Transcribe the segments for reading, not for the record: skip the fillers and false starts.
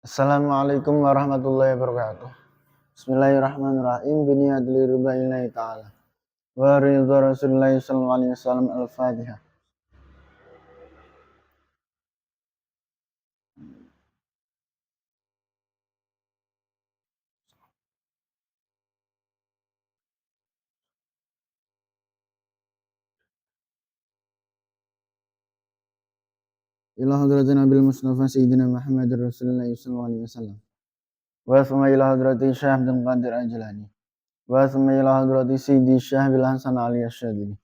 Assalamualaikum warahmatullahi wabarakatuh. Bismillahirrahmanirrahim. Biniadli ridwa'illahi ta'ala. Wa ridha Rasulillahi sallallahu alaihi wasallam. Al-Fatihah. Ila hadratin Nabil Mustafa Sayyidina Muhammad Rasulullah sallallahu alaihi wasallam. Wa thumma ila hadrati Syekh Abdul Qadir Al-Jilani. Wa thumma ila hadrati Sayyidi Syekh Bil Hasan Ali Asy-Syadzili.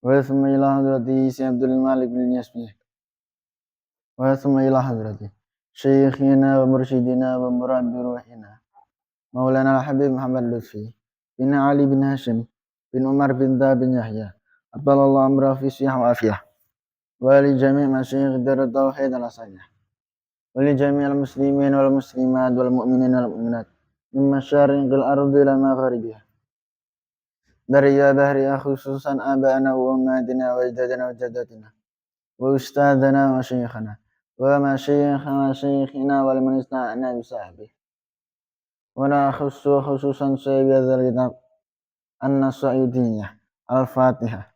Wa thumma ila hadrati Syekh Abdul Malik bin Yasmi. Wa thumma ila hadrati Syekhina wa mursyidina wa murabbi ruhina Maulana Al-Habib Muhammad Lutfi bin Ali bin Hashim bin Umar bin bin Yahya. Atallahu amra fi sihah wa afiyah. Wa li jami' masyayikh dar tauhid al-asanya. Wa li jami' al-muslimin wal muslimat wal mu'minin wal mu'minat min masyariqil ardi ila magharibiha. Dari ya bahri khususan abana wa ummatina wa ajdadana wa jaddatina wa ustadzana wa syekhana wa masyayikhina wal man ista'ana bi sahbihi. Wa la khususan sayyid hadzal kitab an-Nasaidiyah. Al-Fatihah.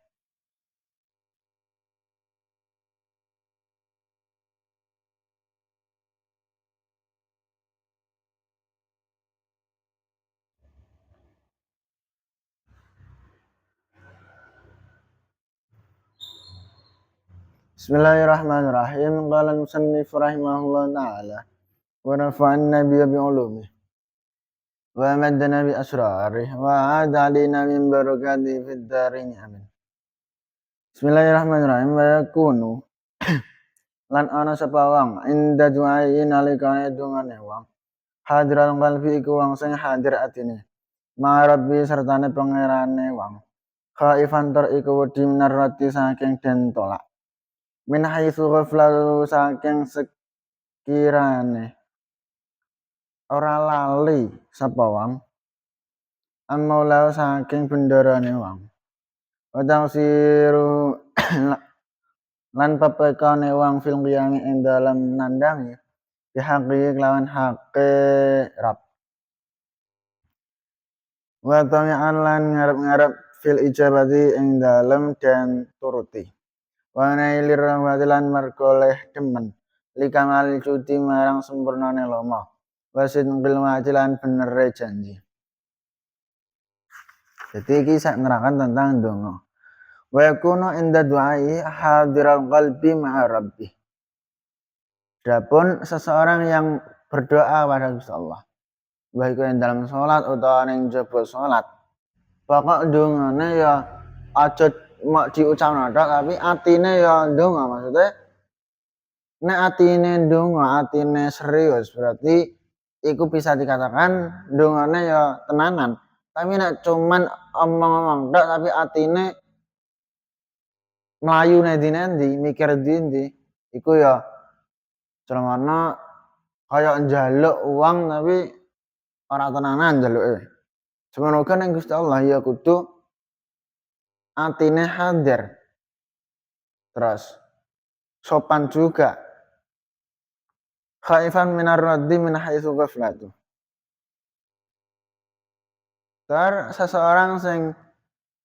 Bismillahirrahmanirrahim. Qala al-musannif rahimahullah ta'ala wa nafa'anna bi ulumihi wa amaddana bi asrarihi wa aada alaina min barakatihi fid dharain amin. Bismillahirrahmanirrahim. Wa yakunu lan ana sapa wong inda du'ai nalikane dungane wong hadiral qalbi iku wong sing hadir atine ma rabbi sertane pangerane wong khaifan tar iku wedi minarrati saking den tolak min haitsu ghaflalu saking sekirane ora lali sapa wong amaulau saking bendarane wong wadang siru lan pepekane wong fil qiyami ing dalam nandangi dihaqi kelawan haqe rab wa tami'an lan ngarep-ngarep fil ijabati ing dalam dan turuti wa nailir rahmati lan merkoleh demen likamal cuti marang sempurnane lomo wasid ngilmati lan benere janji. Jadi iki sak nerakan tentang donga. Wa yakunu inda du'ai hadiral qalbi ma'a rabbi. Adapun seseorang yang berdoa pada Gusti Allah, baik yang dalam sholat atau yang jaba sholat, pokok dongane ya aja mau diucapno tok tapi atine ya ndonga. Maksudnya nek atine ndonga, atine serius, berarti iku bisa dikatakan dongane ya tenanan. Tapi nek cuman omong-omong tok tapi atine mlayu nendi-nendi, mikir ndi, iku ya celana kaya njaluk uang tapi ora tenanan njaluke. Semono uga ning Gusti Allah ya kudu atine hadir. Terus sopan juga. Khaifan minar raddi min haitsu ghaflatu. Seseorang sing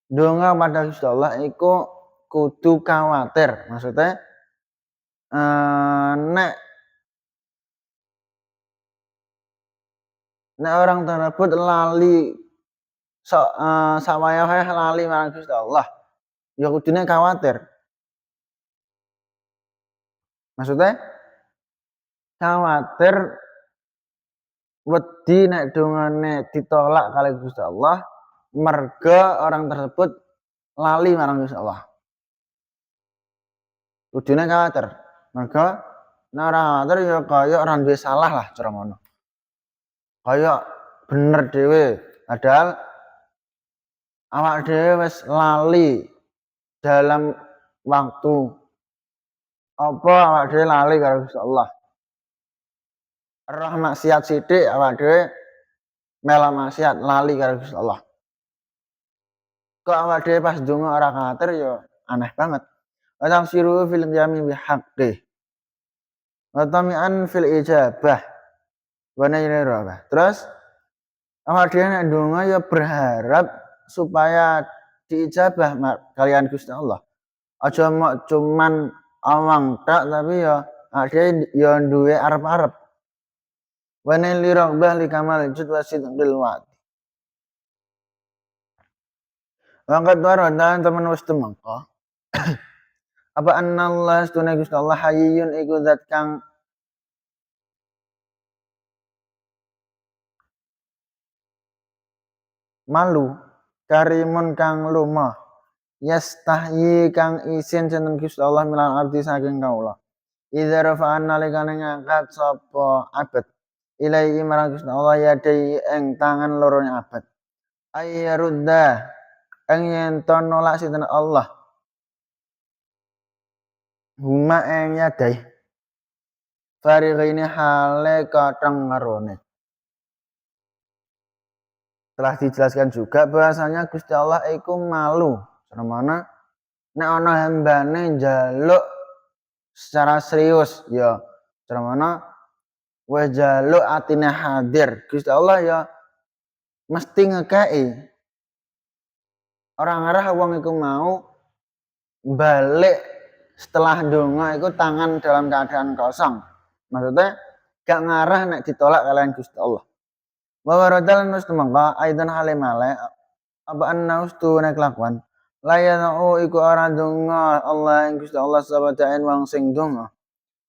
ndonga pada Gusti Allah iku kudu kuwatir. Maksudnya nek orang tersebut lali sawayahe lali marang Gusti Allah, ya kudune kuwatir. Maksudnya kuwatir wedi nek dongane ditolak kali Gusti Allah, merga orang tersebut lali marang Gusti Allah. Kudune kuwatir. Merga nek ora kuwatir ya kaya ora duwe salah lah cara ngono. Kaya bener dhewe, padahal awak dhewe wis lali dalam waktu apa awak dhewe lali karo Gusti Allah. Roh maksiat sithik awak dhewe mela maksiat lali karo Gusti Allah. Kok awak dhewe pas ndonga ora kuwatir ya aneh banget. Wa siru fil qiyami bihaqqi. Wa tami'an fil ijabah. wa nailil irodah. Terus awak dhewe nek ndonga ya berharap supaya diijabah kalian Gusti Allah. Aja mok cuman awang tak tapi ya awak dhewe ya duwe arep-arep. Wa nailil irodah li kamal jud wa sidqil wa'd. Waqad warada temen wis temeka. Apa annallah astuna Gusti Allah hayyun iku zat kang malu, karimun kang lumah, yastahyi kang isin sinten Gusti Allah milal abdi saking kaula. Idza rafa'an nalikane ngangkat sapa abad ilaihi marang Gusti Allah yadai ing tangan lorone abad. Ayyarudda ing yen to nolak sinten Allah huma ing yadai farighine hale kateng ngarone. Telah dijelaskan juga bahasanya Gusti Allah iku malu. Karena nek ana hambane njaluk secara serius ya karena wis njaluk atine hadir. Gusti Allah ya mesti ngekei. Orang ngarah wong iku mau balik setelah donga iku tangan dalam keadaan kosong. Maksudnya gak ngarah nek ditolak kalian Gusti Allah. Wa waradal nus temangka aidan halimale apa annaustu nek lakuan layanu iku ora donga Allah ing Gusti Allah sabadain wong sing donga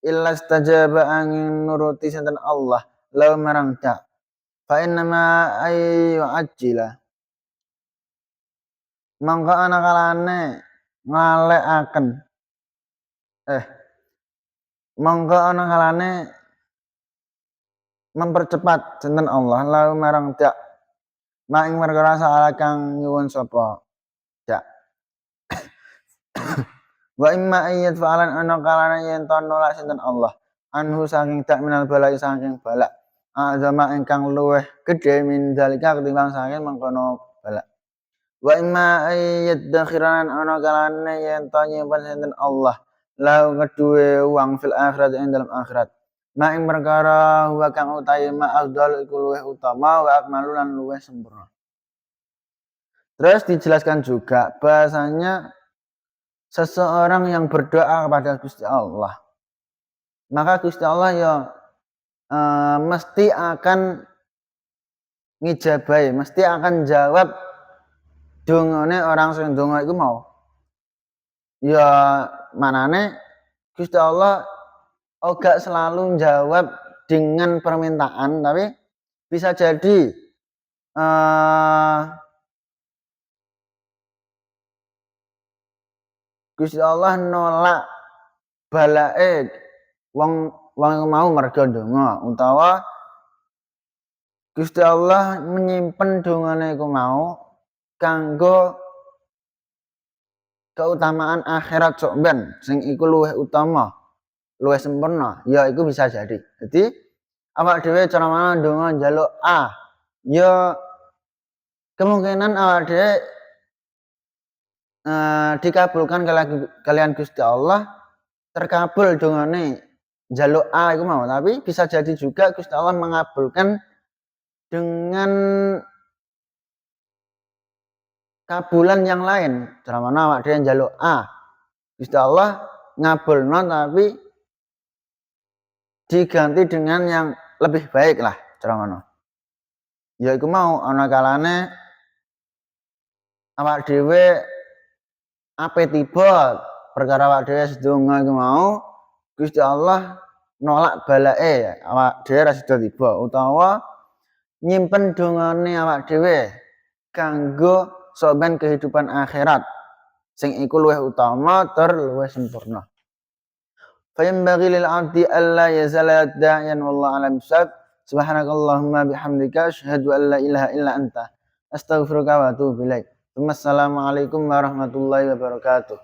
illa stajaba angin nuruti sinten Allah law marang ta fa inna ma ayu ajila mangka ana kalane ngalekaken mangka ana kalane mempercepat sinten Allah law marang ta maing perkara salah kang nyuwun sapa ta wa imma ayat fa'alan ana kalane yen to nolak sinten Allah anhu saking tak minal balai saking balak azama ingkang luweh gedhe min dalika ketimbang saking mengkono balak wa imma ayat dakhiran ana kalane yen to nyimpen sinten Allah lau keduwe uang fil akhirat ing dalam akhirat ma ing perkara wa kang utahe ma afdal iku luweh utama wa akmalu lan luweh sempurna. Terus dijelaskan juga bahasanya seseorang yang berdoa kepada Gusti Allah, maka Gusti Allah ya mesti akan ngijabahi, mesti akan jawab dongane orang sing donga iku mau. Ya manane Gusti Allah gak selalu jawab dengan permintaan, tapi bisa jadi Gusti Allah nolak balake wong mau merga donga utawa Gusti Allah menyimpen dongane iku mau kanggo keutamaan akhirat sok ben sing iku luwih utama, luwih sempurna, ya iku bisa jadi. Jadi awak dhewe cara mana donga njaluk A, ya kemungkinan awak dhewe dikabulkan kalian Gusti Allah, terkabul dongane njaluk A iku mau, tapi bisa jadi juga Gusti Allah mengabulkan dengan kabulan yang lain. Cara mana awak dhewe njaluk A, Gusti Allah ngabulno tapi diganti dengan yang lebih baik lah, cara mana. Ya iku mau ana kalane awak dhewe ape tiba perkara awak dhewe sedonga iku mau Gusti Allah nolak balake awak dhewe ra sida tiba utawa nyimpen dongane awak dhewe kanggo soben kehidupan akhirat sing iku luwih utama tur luwih sempurna. Fa yanbaghi lil 'abdi alla yazala da'iyan wallahu a'lam bissawab. Subhanakallahumma bihamdika asyhadu an la ilaha illa anta astaghfiruka wa atubu ilaik. Wassalamualaikum warahmatullahi wabarakatuh.